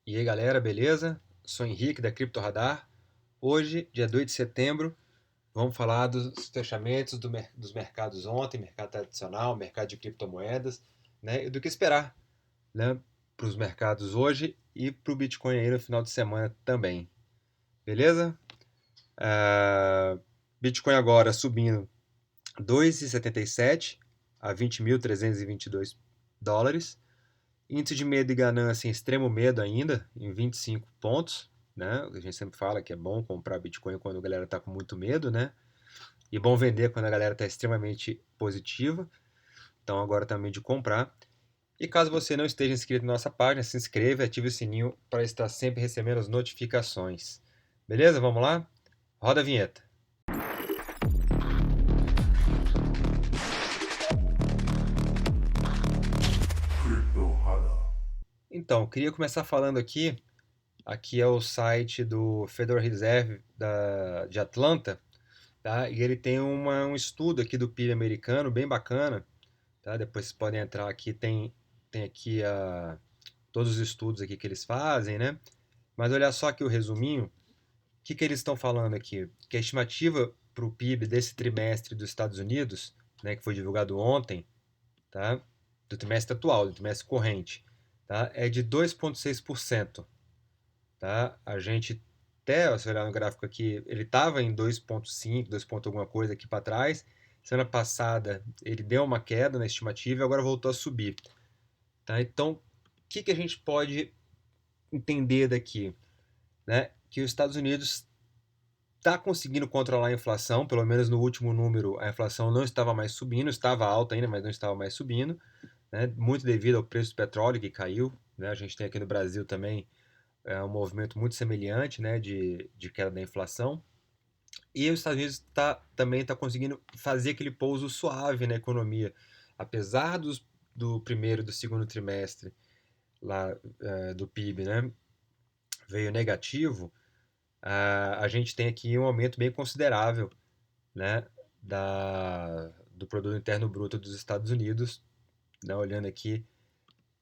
E aí galera, beleza? Sou Henrique da Cripto Radar. Hoje, dia 2 de setembro, vamos falar dos fechamentos dos mercados ontem, mercado tradicional, mercado de criptomoedas, né? E do que esperar, né? Para os mercados hoje e para o Bitcoin aí no final de semana também. Beleza? Bitcoin agora subindo 2,77 a 20.322 dólares. Índice de medo e ganância em extremo medo ainda, em 25 pontos, né? A gente sempre fala que é bom comprar Bitcoin quando a galera está com muito medo, né? E bom vender quando a galera está extremamente positiva. Então agora também de comprar. E caso você não esteja inscrito na nossa página, se inscreva e ative o sininho para estar sempre recebendo as notificações. Beleza? Vamos lá? Roda a vinheta. Então, queria começar falando aqui. Aqui é o site do Federal Reserve de Atlanta, tá? E ele tem um estudo aqui do PIB americano bem bacana, tá? Depois vocês podem entrar aqui, tem aqui todos os estudos aqui que eles fazem, né? Mas olha só aqui o resuminho. O que eles estão falando aqui? Que a estimativa para o PIB desse trimestre dos Estados Unidos, né, que foi divulgado ontem, tá? Do trimestre atual, do trimestre corrente, tá? É de 2,6%. Tá? A gente até, se olhar no gráfico aqui, ele estava em 2,5, 2 ponto alguma coisa aqui para trás. Semana passada ele deu uma queda na estimativa e agora voltou a subir. Tá? Então, o que a gente pode entender daqui? Né? Que os Estados Unidos está conseguindo controlar a inflação, pelo menos no último número a inflação não estava mais subindo, estava alta ainda, mas não estava mais subindo, né? Muito devido ao preço do petróleo que caiu. Né? A gente tem aqui no Brasil também um movimento muito semelhante, né, de queda da inflação. E os Estados Unidos também está conseguindo fazer aquele pouso suave na economia. Apesar do primeiro e do segundo trimestre lá, do PIB, né, veio negativo, a gente tem aqui um aumento bem considerável, né, do produto interno bruto dos Estados Unidos, né, olhando aqui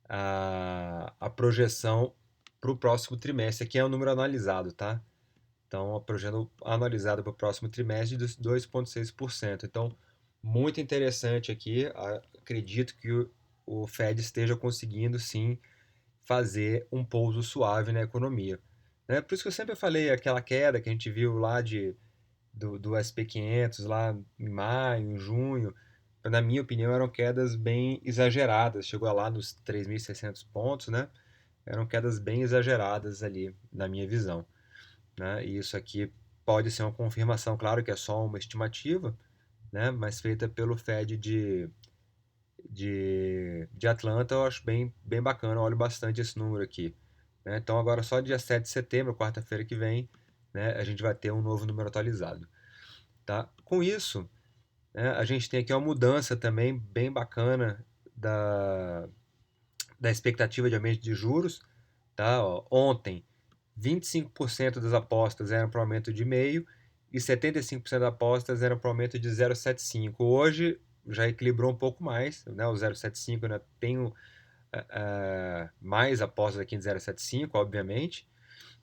a projeção para o próximo trimestre. Aqui é o número analisado, tá? Então, a projeção anualizada para o próximo trimestre de 2,6%. Então, muito interessante aqui. Acredito que o Fed esteja conseguindo, sim, fazer um pouso suave na economia. Né? Por isso que eu sempre falei aquela queda que a gente viu lá do SP500, lá em maio, em junho, na minha opinião, eram quedas bem exageradas. Chegou lá nos 3.600 pontos, né? Eram quedas bem exageradas ali, na minha visão. Né? E isso aqui pode ser uma confirmação, claro que é só uma estimativa, né? Mas feita pelo Fed de Atlanta, eu acho bem bacana, eu olho bastante esse número aqui. Né? Então agora só dia 7 de setembro, quarta-feira que vem, né, a gente vai ter um novo número atualizado. Tá? Com isso, né, a gente tem aqui uma mudança também bem bacana da expectativa de aumento de juros. Tá? Ó, ontem, 25% das apostas eram para aumento de meio e 75% das apostas eram para aumento de 0,75. Hoje já equilibrou um pouco mais, né? O 0,75 ainda tem mais apostas aqui de 0,75, obviamente,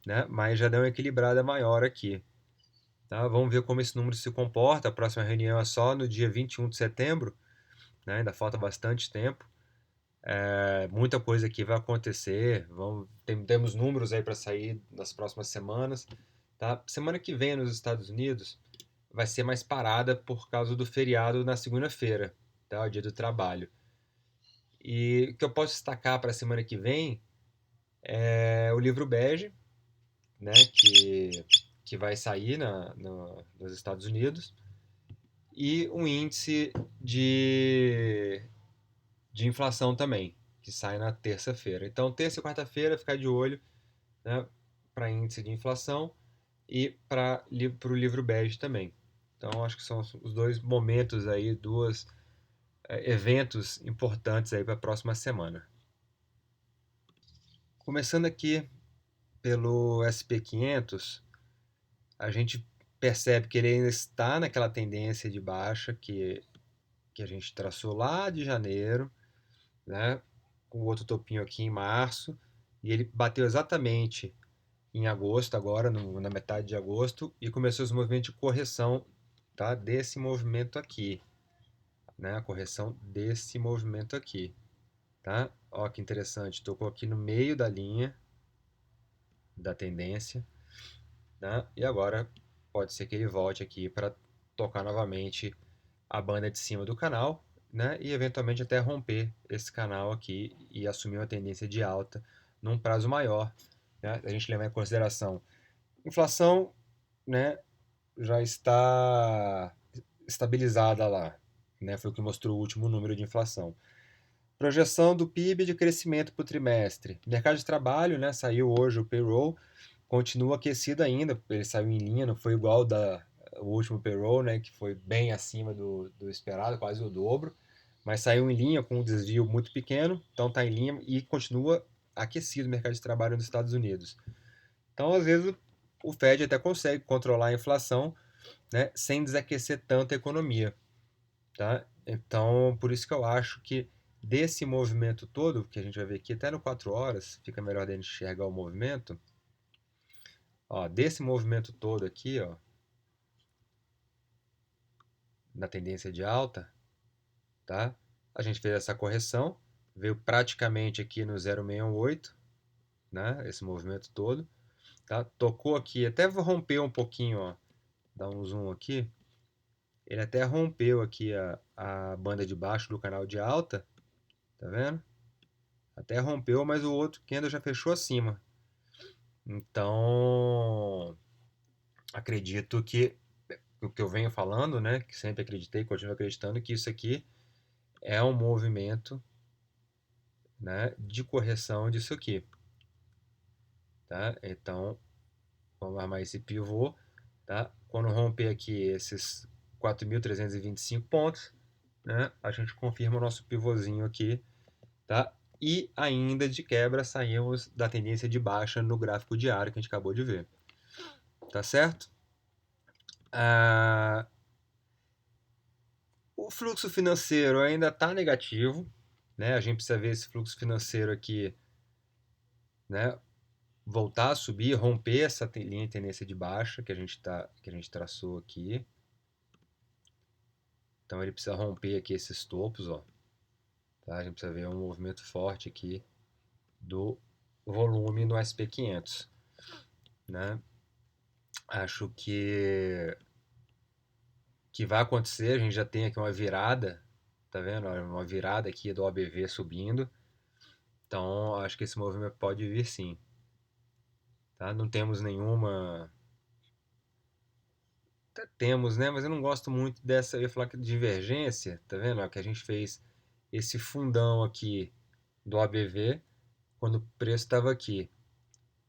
né? Mas já deu uma equilibrada maior aqui. Tá? Vamos ver como esse número se comporta. A próxima reunião é só no dia 21 de setembro, né? Ainda falta bastante tempo. Muita coisa aqui vai acontecer. Temos números aí para sair nas próximas semanas. Tá? Semana que vem nos Estados Unidos vai ser mais parada por causa do feriado na segunda-feira, tá? O dia do trabalho. E o que eu posso destacar para a semana que vem é o livro bege, né? Que vai sair nos Estados Unidos e um índice de inflação também, que sai na terça-feira. Então, terça e quarta-feira, ficar de olho, né, para índice de inflação e para o livro bege também. Então, acho que são os dois momentos aí, dois eventos importantes aí para a próxima semana. Começando aqui pelo SP500, a gente percebe que ele ainda está naquela tendência de baixa que a gente traçou lá de janeiro, né? Com outro topinho aqui em março. e ele bateu exatamente em agosto, agora, na metade de agosto, e começou os movimentos de correção, tá? Desse movimento aqui, né? A correção desse movimento aqui, tá? Ó, que interessante, tocou aqui no meio da linha da tendência, né? E agora pode ser que ele volte aqui para tocar novamente a banda de cima do canal, né? E eventualmente até romper esse canal aqui e assumir uma tendência de alta num prazo maior, né? A gente levar em consideração inflação, né? Já está estabilizada lá, né? Foi o que mostrou o último número de inflação. Projeção do PIB de crescimento para o trimestre. Mercado de trabalho, né? Saiu hoje o payroll, continua aquecido ainda, ele saiu em linha, não foi igual o último payroll, né? Que foi bem acima do esperado, quase o dobro, mas saiu em linha com um desvio muito pequeno, então está em linha e continua aquecido o mercado de trabalho nos Estados Unidos. Então, às vezes, o Fed até consegue controlar a inflação, né, sem desaquecer tanto a economia, tá? Então, por isso que eu acho que desse movimento todo, que a gente vai ver aqui até no 4 horas, fica melhor de enxergar o movimento, ó, desse movimento todo aqui, ó, na tendência de alta, tá? A gente fez essa correção, veio praticamente aqui no 0,618, né? Esse movimento todo, tá? Tocou aqui, até rompeu um pouquinho, ó, dá um zoom aqui, ele até rompeu aqui a banda de baixo do canal de alta, tá vendo? Até rompeu, mas o outro candle já fechou acima. Então, acredito que o que eu venho falando, né, que sempre acreditei, continuo acreditando que isso aqui é um movimento, né, de correção disso aqui, tá? Então, vamos armar esse pivô, tá? Quando romper aqui esses 4.325 pontos, né, a gente confirma o nosso pivôzinho aqui, tá? E ainda de quebra saímos da tendência de baixa no gráfico diário que a gente acabou de ver, tá certo? Ah, o fluxo financeiro ainda está negativo, né? A gente precisa ver esse fluxo financeiro aqui, né? Voltar a subir, romper essa linha de tendência de baixa que a gente traçou aqui. Então ele precisa romper aqui esses topos, ó. Tá? A gente precisa ver um movimento forte aqui do volume no SP500, né? Acho que vai acontecer, a gente já tem aqui uma virada, tá vendo? Uma virada aqui do OBV subindo. Então, acho que esse movimento pode vir sim, tá? Não temos nenhuma. Até temos, né? Mas eu não gosto muito dessa. Eu ia falar que divergência, tá vendo? Ó, que a gente fez esse fundão aqui do ABV quando o preço estava aqui,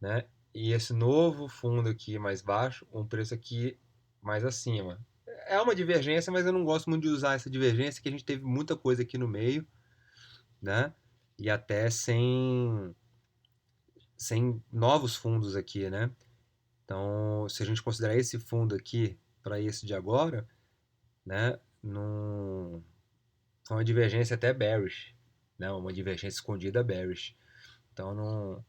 né? E esse novo fundo aqui mais baixo, um preço aqui mais acima. É uma divergência, mas eu não gosto muito de usar essa divergência, que a gente teve muita coisa aqui no meio, né? E até sem novos fundos aqui, né? Então, se a gente considerar esse fundo aqui para esse de agora, né, num, foi uma divergência até bearish, né, uma divergência escondida bearish. Então,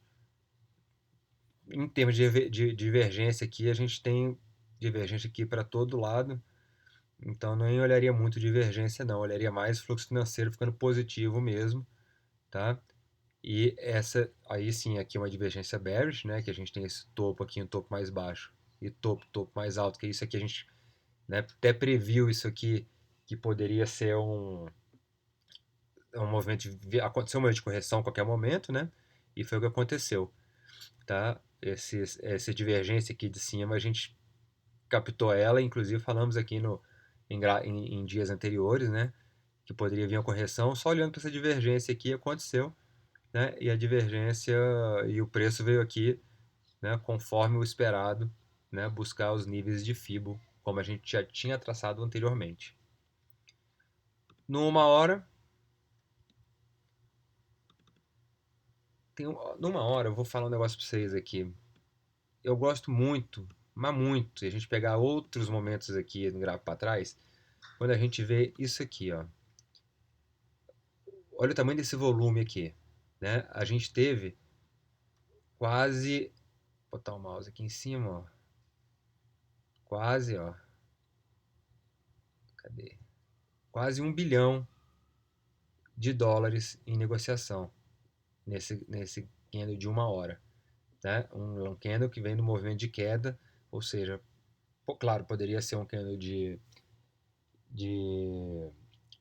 em termos de divergência aqui, a gente tem divergência aqui para todo lado. Então, não olharia muito divergência, não. Olharia mais fluxo financeiro ficando positivo mesmo, tá? E essa, aí sim, aqui é uma divergência bearish, né? Que a gente tem esse topo aqui, um topo mais baixo e topo mais alto, que é isso aqui a gente, né, até previu isso aqui, que poderia ser um movimento aconteceu um movimento de correção a qualquer momento, né? E foi o que aconteceu, tá? Essa divergência aqui de cima, a gente captou ela, inclusive falamos aqui em dias anteriores, né? Que poderia vir uma correção, só olhando para essa divergência aqui aconteceu, né? E a divergência e o preço veio aqui, né? Conforme o esperado, né? Buscar os níveis de Fibo, como a gente já tinha traçado anteriormente. Numa hora, numa hora, eu vou falar um negócio para vocês aqui. Eu gosto muito, mas muito, se a gente pegar outros momentos aqui no gráfico para trás, quando a gente vê isso aqui, ó. Olha o tamanho desse volume aqui, né? A gente teve quase, vou botar o mouse aqui em cima, ó, quase, ó, cadê? Quase 1 bilhão de dólares em negociação nesse candle de 1 hora, né? Um candle que vem do movimento de queda, ou seja, claro, poderia ser de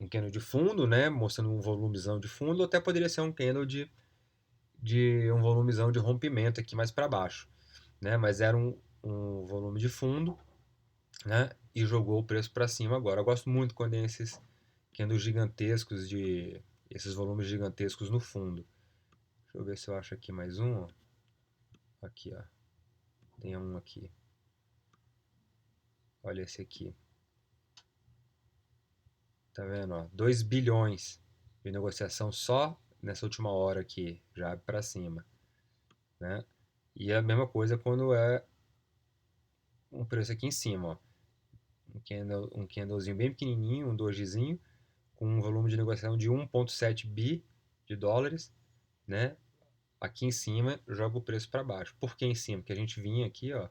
um candle de fundo, né? Mostrando um volumezão de fundo, ou até poderia ser um candle de um volumezão de rompimento aqui mais para baixo, né? Mas era um volume de fundo, né? E jogou o preço para cima agora. Eu gosto muito quando tem esses candles gigantescos esses volumes gigantescos no fundo. Deixa eu ver se eu acho aqui mais um, ó. Aqui, ó. Tem um aqui. Olha esse aqui. Tá vendo, ó? 2 bilhões de negociação só nessa última hora aqui, já para cima, né? E a mesma coisa quando é um preço aqui em cima, ó. Um candlezinho bem pequenininho, um dojizinho, com um volume de negociação de 1,7 bi de dólares, né? Aqui em cima joga o preço para baixo. Por que em cima? Porque a gente vinha aqui, ó,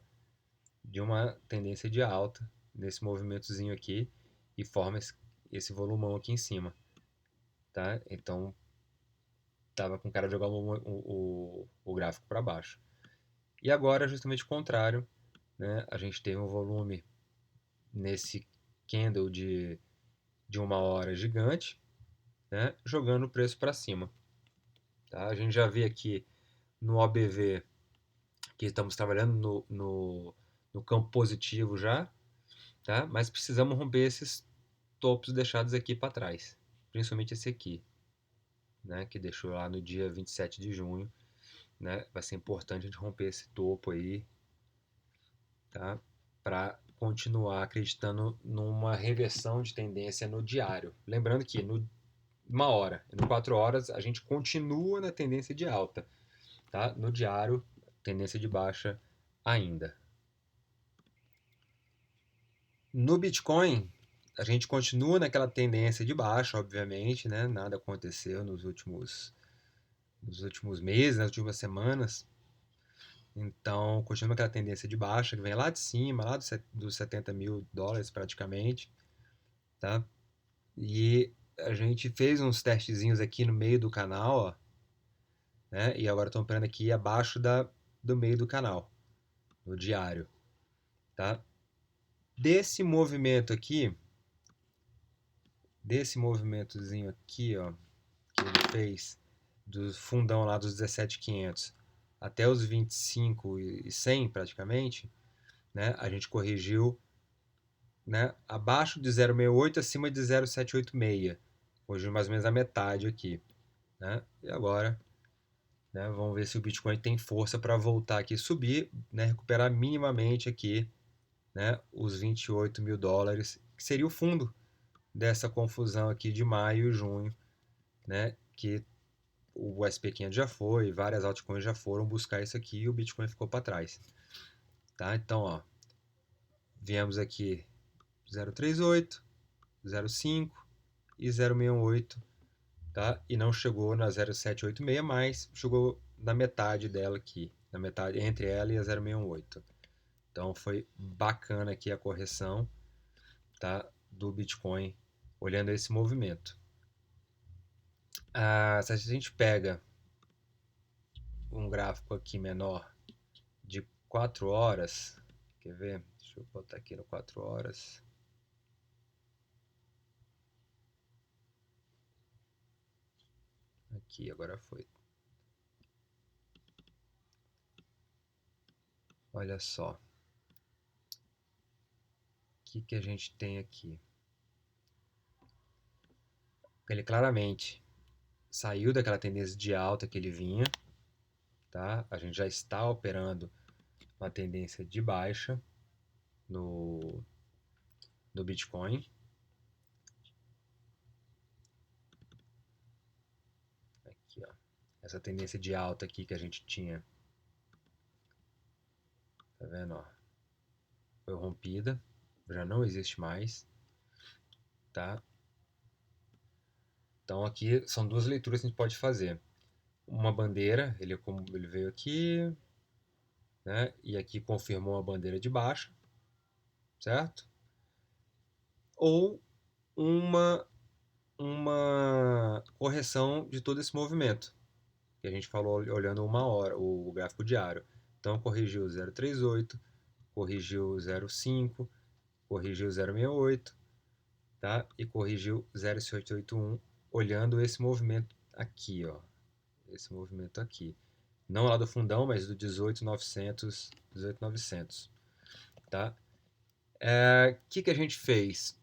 de uma tendência de alta nesse movimentozinho aqui e forma esse volumão aqui em cima, tá? Então tava com cara de jogar o gráfico para baixo. E agora justamente o contrário, né? A gente teve um volume nesse candle de 1 hora gigante, né? Jogando o preço para cima, tá? A gente já vê aqui no OBV que estamos trabalhando no campo positivo já, tá? Mas precisamos romper esses topos deixados aqui para trás, principalmente esse aqui, né? Que deixou lá no dia 27 de junho, né? Vai ser importante a gente romper esse topo aí, tá? Para continuar acreditando numa reversão de tendência no diário. Lembrando que no 1 hora e no 4 horas a gente continua na tendência de alta, tá? No diário, tendência de baixa ainda. No Bitcoin, a gente continua naquela tendência de baixa, obviamente, né? Nada aconteceu nos últimos meses, nas últimas semanas. Então, continua aquela tendência de baixa que vem lá de cima, lá dos 70 mil dólares praticamente, tá? E a gente fez uns testezinhos aqui no meio do canal, ó, né? E agora estão operando aqui abaixo do meio do canal, no diário, tá? Desse movimento aqui, desse movimentozinho aqui, ó, que ele fez do fundão lá dos 17.500 até os 25.100 praticamente, né? A gente corrigiu, né, abaixo de 0,68, acima de 0,786. Corrigiu mais ou menos a metade aqui, né? E agora, né, vamos ver se o Bitcoin tem força para voltar aqui subir, né, recuperar minimamente aqui, né, os 28 mil dólares, que seria o fundo dessa confusão aqui de maio e junho, né, que o SP500 já foi, várias altcoins já foram buscar isso aqui e o Bitcoin ficou para trás, tá? Então, ó, viemos aqui 0,38, 0,5 e 0,68, tá? E não chegou na 0,786, mas chegou na metade dela aqui, na metade entre ela e a 0,68. Então foi bacana aqui a correção, tá, do Bitcoin olhando esse movimento. Se a gente pega um gráfico aqui menor de 4 horas, quer ver? Deixa eu botar aqui no 4 horas. Aqui, agora foi. Olha só. O que a gente tem aqui? Ele claramente saiu daquela tendência de alta que ele vinha, tá? A gente já está operando uma tendência de baixa no Bitcoin. Aqui, ó. Essa tendência de alta aqui que a gente tinha, tá vendo, ó? Foi rompida, já não existe mais, tá? Então aqui são duas leituras que a gente pode fazer. uma bandeira, ele veio aqui, né? E aqui confirmou uma bandeira de baixa, certo? Ou uma, uma correção de todo esse movimento, que a gente falou olhando uma hora, o gráfico diário. Então corrigiu 0,38, corrigiu 0,5, corrigiu 0,68, tá? E corrigiu 0,881, olhando esse movimento aqui, ó. Esse movimento aqui. Não lá do fundão, mas do 18.900, 18.900, tá? Que a gente fez?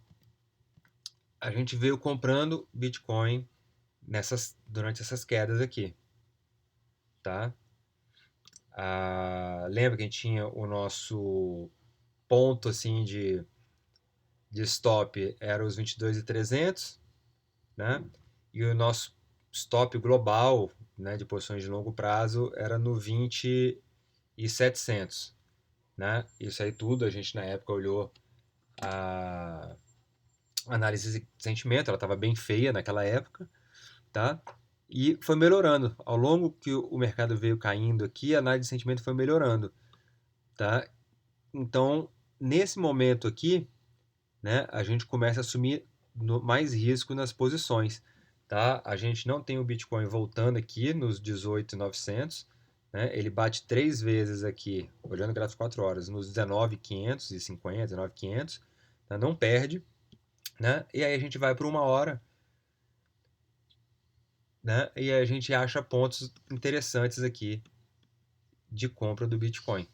A gente veio comprando Bitcoin durante essas quedas aqui, tá? Lembra que a gente tinha o nosso ponto assim de stop era os 22.300, né? E o nosso stop global, né, de posições de longo prazo era no 20.700, né? Isso aí tudo a gente na época olhou a análise de sentimento, ela estava bem feia naquela época, tá? E foi melhorando. Ao longo que o mercado veio caindo aqui, a análise de sentimento foi melhorando, tá? Então, nesse momento aqui, né, a gente começa a assumir mais risco nas posições, tá? A gente não tem o Bitcoin voltando aqui nos 18.900, né? Ele bate 3 vezes aqui, olhando o gráfico de 4 horas, nos 19.550, 19.500, tá? Não perde, né? E aí a gente vai para uma hora, né? E aí a gente acha pontos interessantes aqui de compra do Bitcoin,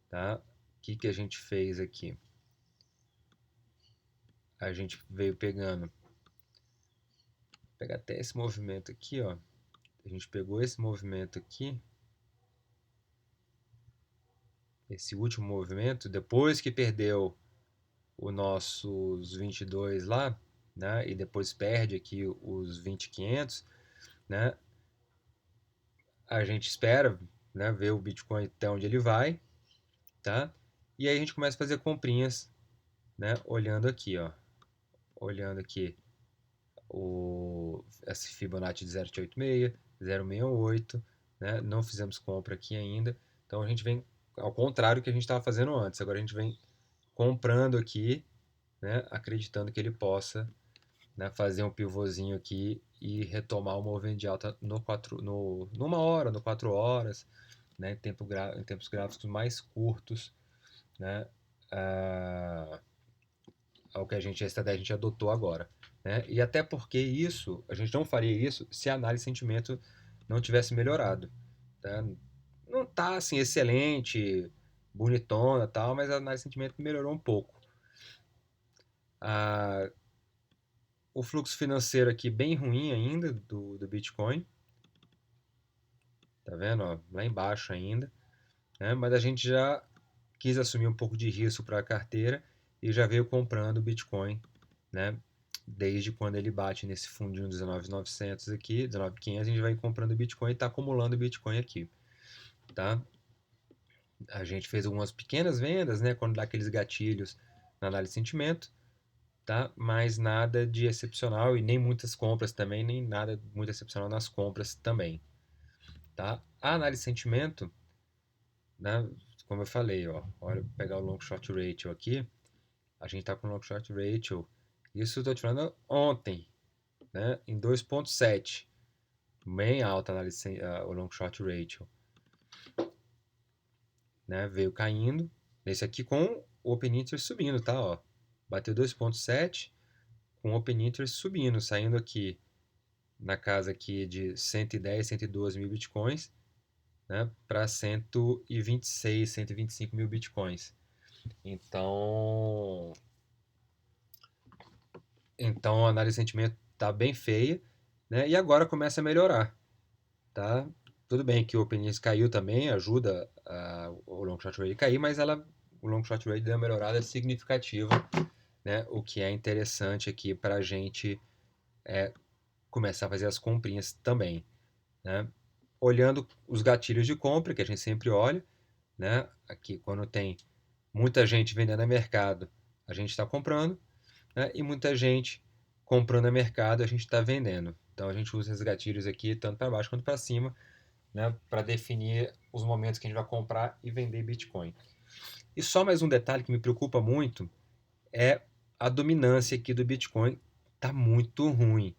tá? Que a gente fez aqui? A gente veio pegando, vou pegar até esse movimento aqui, ó. A gente pegou esse movimento aqui, esse último movimento, depois que perdeu os nossos 22 lá, né? E depois perde aqui os 20.500, né? A gente espera, né, ver o Bitcoin até onde ele vai, tá? E aí a gente começa a fazer comprinhas, né? Olhando aqui, ó. Olhando aqui esse Fibonacci de 0,86, 0,68, né? Não fizemos compra aqui ainda. Então a gente vem ao contrário do que a gente estava fazendo antes. Agora a gente vem comprando aqui, né? Acreditando que ele possa, né, fazer um pivôzinho aqui e retomar o movimento de alta numa hora, no 4 horas, né? Em tempos gráficos mais curtos, né? Ah, ao que a estratégia a gente adotou agora, né? E até porque isso, a gente não faria isso se a análise de sentimento não tivesse melhorado, tá? Não tá assim excelente, bonitona, tal, mas a análise de sentimento melhorou um pouco. Ah, o fluxo financeiro aqui bem ruim ainda do Bitcoin, tá vendo? Ó, lá embaixo ainda, né? Mas a gente já quis assumir um pouco de risco para a carteira e já veio comprando Bitcoin, né? Desde quando ele bate nesse fundinho 19.900 aqui, 19.500, a gente vai comprando Bitcoin e está acumulando Bitcoin aqui, tá? A gente fez algumas pequenas vendas, né? Quando dá aqueles gatilhos na análise de sentimento, tá? Mas nada de excepcional e nem muitas compras também, nem nada muito excepcional nas compras também, tá? A análise de sentimento, né? Como eu falei, ó, olha, vou pegar o long short ratio aqui, a gente está com o long short ratio, isso eu estou te falando ontem, né? Em 2,7, bem alta análise, o long short ratio, né? Veio caindo, esse aqui com o open interest subindo, tá? Ó, bateu 2,7 com o open interest subindo, saindo aqui na casa aqui de 110, 112 mil bitcoins, né, para 126, 125 mil bitcoins. Então, a análise de sentimento está bem feia, né, e agora começa a melhorar, tá? Tudo bem que o open interest caiu também, ajuda o long short rate a cair, mas o long short rate deu uma melhorada significativa, né, o que é interessante aqui para a gente começar a fazer as comprinhas também, né? Olhando os gatilhos de compra, que a gente sempre olha, né? Aqui, quando tem muita gente vendendo a mercado, a gente está comprando, né? E muita gente comprando a mercado, a gente está vendendo. Então a gente usa esses gatilhos aqui, tanto para baixo quanto para cima, né, para definir os momentos que a gente vai comprar e vender Bitcoin. E só mais um detalhe que me preocupa muito é a dominância aqui do Bitcoin está muito ruim,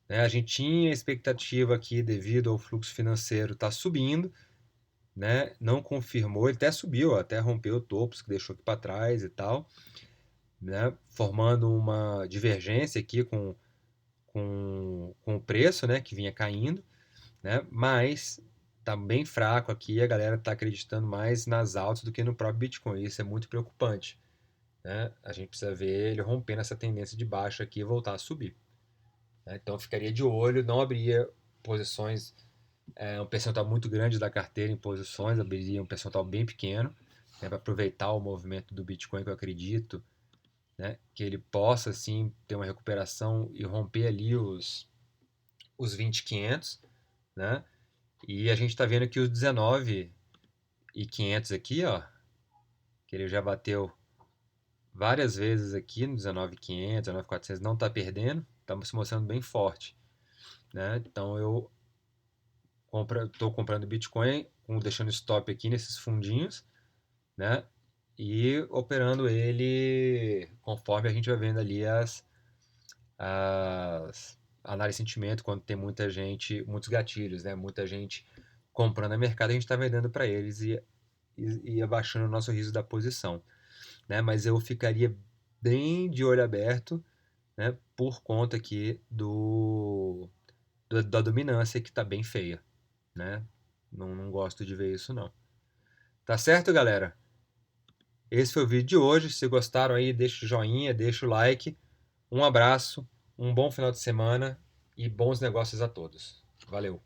né? A gente tinha expectativa aqui devido ao fluxo financeiro tá subindo, né? Não confirmou, ele até subiu, até rompeu topos que deixou aqui para trás e tal, né? Formando uma divergência aqui com o preço, né? Que vinha caindo, né? Mas tá bem fraco aqui, a galera tá acreditando mais nas altas do que no próprio Bitcoin. Isso é muito preocupante, né? A gente precisa ver ele rompendo essa tendência de baixa aqui e voltar a subir, né? Então eu ficaria de olho, não abriria posições, um percentual muito grande da carteira em posições, abriria um percentual bem pequeno, né, para aproveitar o movimento do Bitcoin que eu acredito, né, que ele possa sim ter uma recuperação e romper ali os 20.500, né? E a gente está vendo que os 19.500 aqui, ó, que ele já bateu várias vezes aqui no 19.500, 19.400, não está perdendo, está se mostrando bem forte, né? Então eu estou comprando Bitcoin, deixando stop aqui nesses fundinhos, né? E operando ele conforme a gente vai vendo ali as análise de sentimento, quando tem muita gente, muitos gatilhos, né? Muita gente comprando a mercado, a gente está vendendo para eles e abaixando o nosso risco da posição, né? Mas eu ficaria bem de olho aberto, né? Por conta aqui da dominância que está bem feia, né? Não gosto de ver isso não. Tá certo, galera? Esse foi o vídeo de hoje. Se gostaram aí, deixa o joinha, deixa o like. Um abraço, um bom final de semana e bons negócios a todos. Valeu!